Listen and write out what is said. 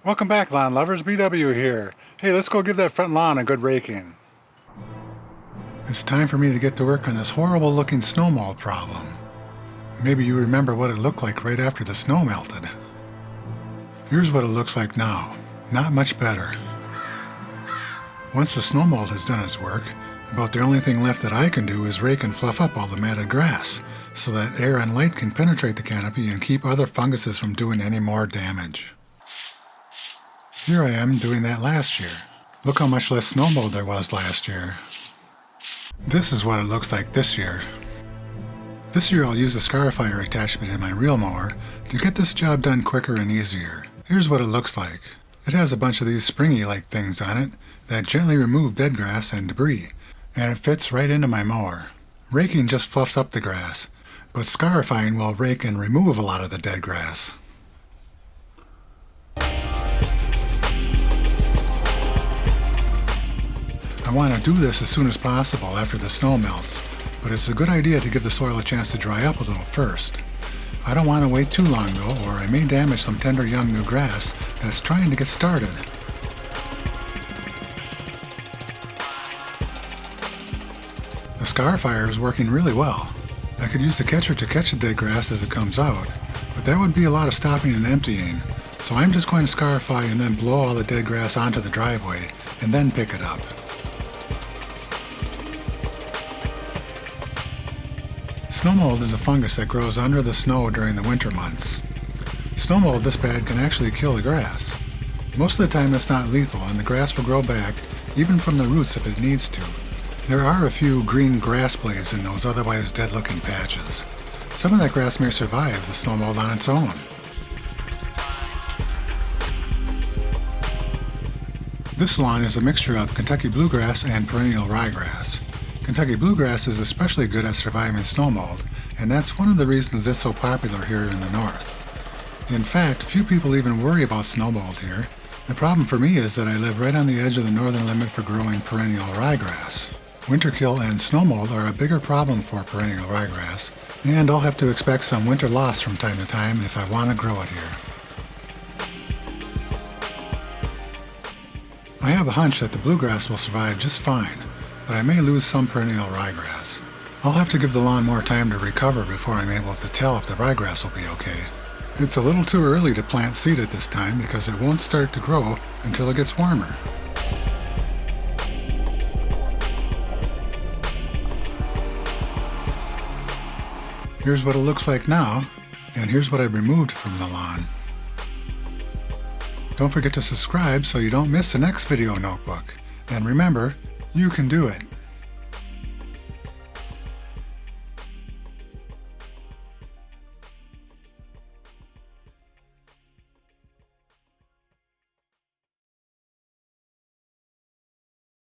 Welcome back, lawn lovers. BW here. Hey, let's go give that front lawn a good raking. It's time for me to get to work on this horrible looking snow mold problem. Maybe you remember what it looked like right after the snow melted. Here's what it looks like now. Not much better. Once the snow mold has done its work, about the only thing left that I can do is rake and fluff up all the matted grass, so that air and light can penetrate the canopy and keep other funguses from doing any more damage. Here I am doing that last year. Look how much less snow mold there was last year. This is what it looks like this year. This year I'll use a Scarifier attachment in my reel mower to get this job done quicker and easier. Here's what it looks like. It has a bunch of these springy-like things on it that gently remove dead grass and debris, and it fits right into my mower. Raking just fluffs up the grass, but scarifying will rake and remove a lot of the dead grass. I want to do this as soon as possible after the snow melts, but it's a good idea to give the soil a chance to dry up a little first. I don't want to wait too long though, or I may damage some tender young new grass that's trying to get started. The Scarifier is working really well. I could use the catcher to catch the dead grass as it comes out, but that would be a lot of stopping and emptying, so I'm just going to scarify and then blow all the dead grass onto the driveway, and then pick it up. Snow mold is a fungus that grows under the snow during the winter months. Snow mold this bad can actually kill the grass. Most of the time it's not lethal and the grass will grow back, even from the roots if it needs to. There are a few green grass blades in those otherwise dead-looking patches. Some of that grass may survive the snow mold on its own. This lawn is a mixture of Kentucky Bluegrass and Perennial Ryegrass. Kentucky Bluegrass is especially good at surviving snow mold, and that's one of the reasons it's so popular here in the north. In fact, few people even worry about snow mold here. The problem for me is that I live right on the edge of the northern limit for growing Perennial Ryegrass. Winterkill and snow mold are a bigger problem for Perennial Ryegrass, and I'll have to expect some winter loss from time to time if I want to grow it here. I have a hunch that the bluegrass will survive just fine, but I may lose some Perennial Ryegrass. I'll have to give the lawn more time to recover before I'm able to tell if the ryegrass will be okay. It's a little too early to plant seed at this time because it won't start to grow until it gets warmer. Here's what it looks like now, and here's what I've removed from the lawn. Don't forget to subscribe so you don't miss the next video notebook. And remember, you can do it.